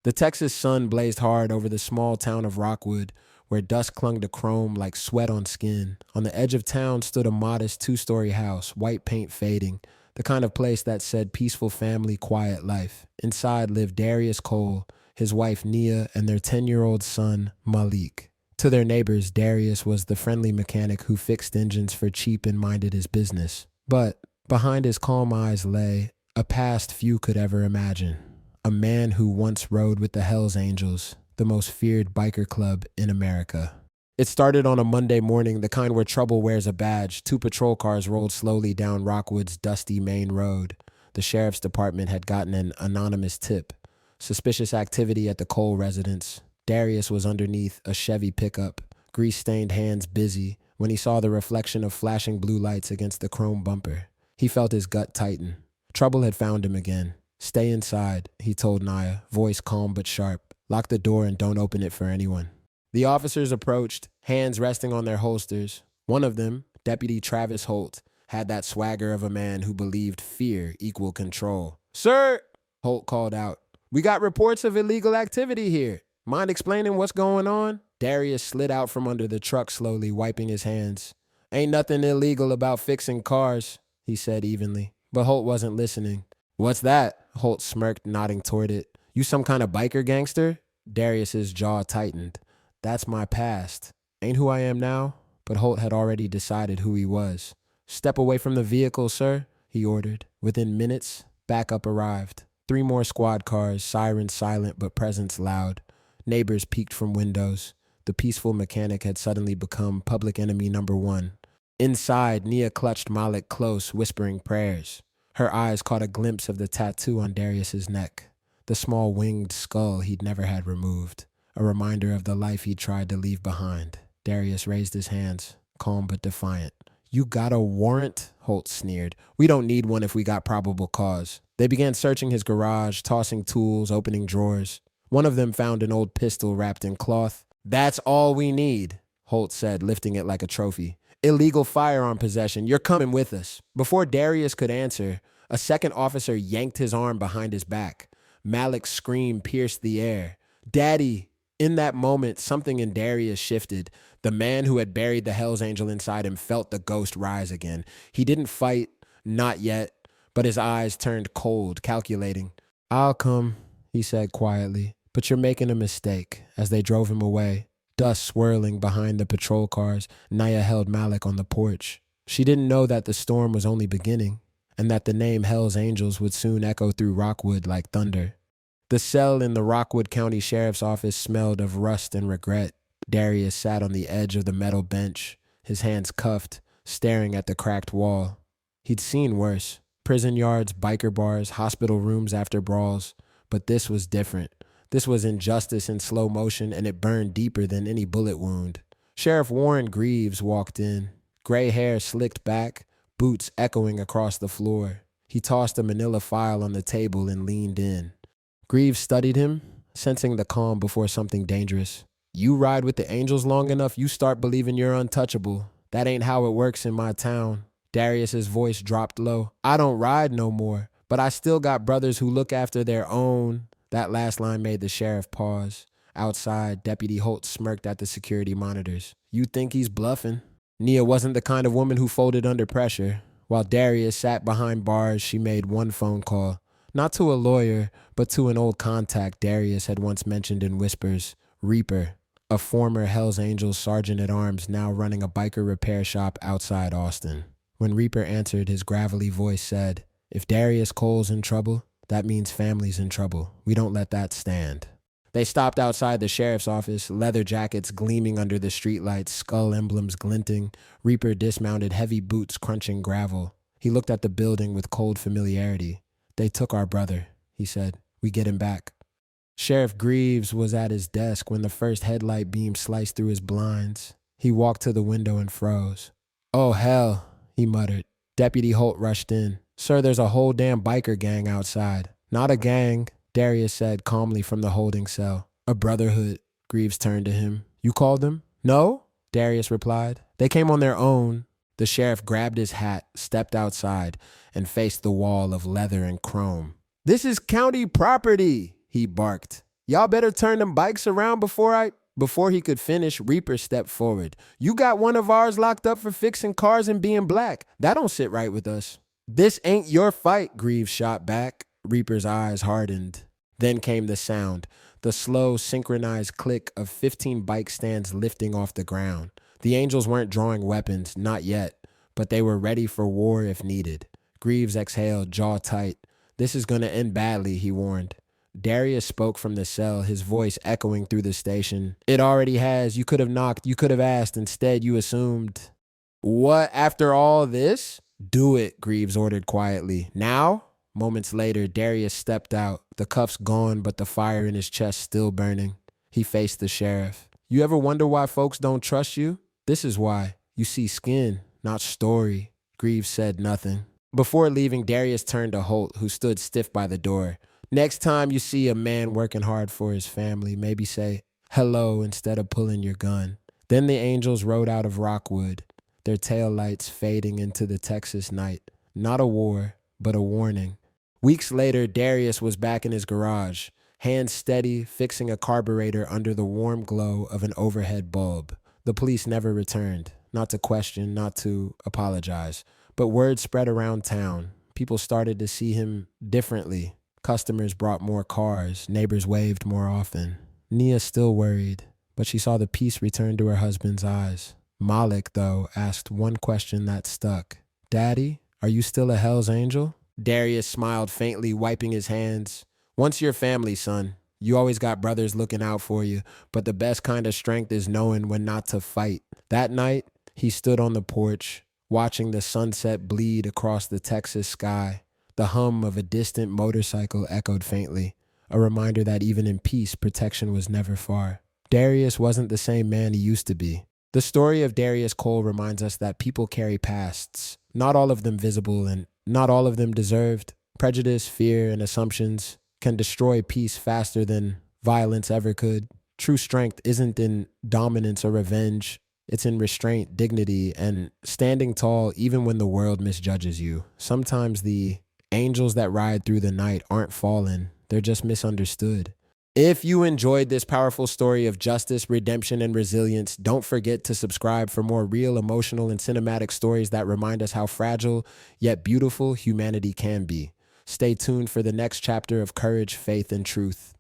The Texas sun blazed hard over the small town of Rockwood, where dust clung to chrome like sweat on skin. On the edge of town stood a modest two-story house, white paint fading, the kind of place that said peaceful family, quiet life. Inside lived Darius Cole, his wife Nia, and their 10-year-old son, Malik. To their neighbors, Darius was the friendly mechanic who fixed engines for cheap and minded his business. But behind his calm eyes lay a past few could ever imagine. A man who once rode with the Hells Angels, the most feared biker club in America. It started on a Monday morning, the kind where trouble wears a badge. Two patrol cars rolled slowly down Rockwood's dusty main road. The sheriff's department had gotten an anonymous tip. Suspicious activity at the Cole residence. Darius was underneath a Chevy pickup, grease-stained hands busy, when he saw the reflection of flashing blue lights against the chrome bumper. He felt his gut tighten. Trouble had found him again. "Stay inside," he told Naya, voice calm but sharp. "Lock the door and don't open it for anyone." The officers approached, hands resting on their holsters. One of them, Deputy Travis Holt, had that swagger of a man who believed fear equaled control. "Sir," Holt called out, "we got reports of illegal activity here. Mind explaining what's going on?" Darius slid out from under the truck slowly, wiping his hands. "Ain't nothing illegal about fixing cars," he said evenly. But Holt wasn't listening. "What's that?" Holt smirked, nodding toward it. "You some kind of biker gangster?" Darius's jaw tightened. "That's my past. Ain't who I am now." But Holt had already decided who he was. "Step away from the vehicle, sir," he ordered. Within minutes, backup arrived. 3 more squad cars, sirens silent but presence loud. Neighbors peeked from windows. The peaceful mechanic had suddenly become public enemy number 1. Inside, Nia clutched Malik close, whispering prayers. Her eyes caught a glimpse of the tattoo on Darius's neck, the small winged skull he'd never had removed, a reminder of the life he'd tried to leave behind. Darius raised his hands, calm but defiant. "You got a warrant?" Holt sneered. "We don't need one if we got probable cause." They began searching his garage, tossing tools, opening drawers. One of them found an old pistol wrapped in cloth. "That's all we need," Holt said, lifting it like a trophy. "Illegal firearm possession. You're coming with us." Before Darius could answer, a second officer yanked his arm behind his back. Malik's scream pierced the air. "Daddy!" In that moment, something in Darius shifted. The man who had buried the Hells Angel inside him felt the ghost rise again. He didn't fight, not yet, but his eyes turned cold, calculating. "I'll come," he said quietly, "but you're making a mistake." As they drove him away, dust swirling behind the patrol cars, Naya held Malik on the porch. She didn't know that the storm was only beginning, and that the name Hells Angels would soon echo through Rockwood like thunder. The cell in the Rockwood County Sheriff's Office smelled of rust and regret. Darius sat on the edge of the metal bench, his hands cuffed, staring at the cracked wall. He'd seen worse. Prison yards, biker bars, hospital rooms after brawls. But this was different. This was injustice in slow motion, and it burned deeper than any bullet wound. Sheriff Warren Greaves walked in, gray hair slicked back, boots echoing across the floor. He tossed a manila file on the table and leaned in. Greaves studied him, sensing the calm before something dangerous. "You ride with the Angels long enough, you start believing you're untouchable. That ain't how it works in my town." Darius's voice dropped low. "I don't ride no more, but I still got brothers who look after their own." That last line made the sheriff pause. Outside, Deputy Holt smirked at the security monitors. "You think he's bluffing?" Nia wasn't the kind of woman who folded under pressure. While Darius sat behind bars, she made one phone call. Not to a lawyer, but to an old contact Darius had once mentioned in whispers, Reaper, a former Hells Angels sergeant-at-arms now running a biker repair shop outside Austin. When Reaper answered, his gravelly voice said, "If Darius Cole's in trouble, that means family's in trouble. We don't let that stand." They stopped outside the sheriff's office, leather jackets gleaming under the streetlights, skull emblems glinting. Reaper dismounted, heavy boots crunching gravel. He looked at the building with cold familiarity. "They took our brother," he said. "We get him back." Sheriff Greaves was at his desk when the first headlight beam sliced through his blinds. He walked to the window and froze. "Oh, hell," he muttered. Deputy Holt rushed in. "Sir, there's a whole damn biker gang outside." "Not a gang," Darius said calmly from the holding cell. "A brotherhood." Greaves turned to him. "You called them?" "No," Darius replied. "They came on their own." The sheriff grabbed his hat, stepped outside, and faced the wall of leather and chrome. "This is county property," he barked. Y'all better turn them bikes around Before he could finish, Reaper stepped forward. You got one of ours locked up for fixing cars and being black. That don't sit right with us. This ain't your fight, Greaves shot back. Reaper's eyes hardened. Then came the sound, the slow, synchronized click of 15 bike stands lifting off the ground. The angels weren't drawing weapons, not yet, but they were ready for war if needed. Greaves exhaled, jaw tight. This is gonna end badly, he warned. Darius spoke from the cell, his voice echoing through the station. It already has. You could have knocked. You could have asked. Instead, you assumed. What, after all this? Do it, Greaves ordered quietly. Now? Moments later, Darius stepped out, the cuffs gone, but the fire in his chest still burning. He faced the sheriff. You ever wonder why folks don't trust you? This is why. You see skin, not story. Greaves said nothing. Before leaving, Darius turned to Holt, who stood stiff by the door. Next time you see a man working hard for his family, maybe say hello instead of pulling your gun. Then the angels rode out of Rockwood, their taillights fading into the Texas night. Not a war, but a warning. Weeks later, Darius was back in his garage, hands steady, fixing a carburetor under the warm glow of an overhead bulb. The police never returned, not to question, not to apologize. But word spread around town. People started to see him differently. Customers brought more cars. Neighbors waved more often. Nia still worried, but she saw the peace return to her husband's eyes. Malik, though, asked one question that stuck. Daddy, are you still a Hell's Angel? Darius smiled faintly, wiping his hands. Once your family, son. You always got brothers looking out for you, but the best kind of strength is knowing when not to fight. That night, he stood on the porch, watching the sunset bleed across the Texas sky. The hum of a distant motorcycle echoed faintly, a reminder that even in peace, protection was never far. Darius wasn't the same man he used to be. The story of Darius Cole reminds us that people carry pasts, not all of them visible and not all of them deserved. Prejudice, fear, and assumptions can destroy peace faster than violence ever could. True strength isn't in dominance or revenge. It's in restraint, dignity, and standing tall even when the world misjudges you. Sometimes the angels that ride through the night aren't fallen, they're just misunderstood. If you enjoyed this powerful story of justice, redemption, and resilience, don't forget to subscribe for more real, emotional, and cinematic stories that remind us how fragile yet beautiful humanity can be. Stay tuned for the next chapter of courage, faith, and truth.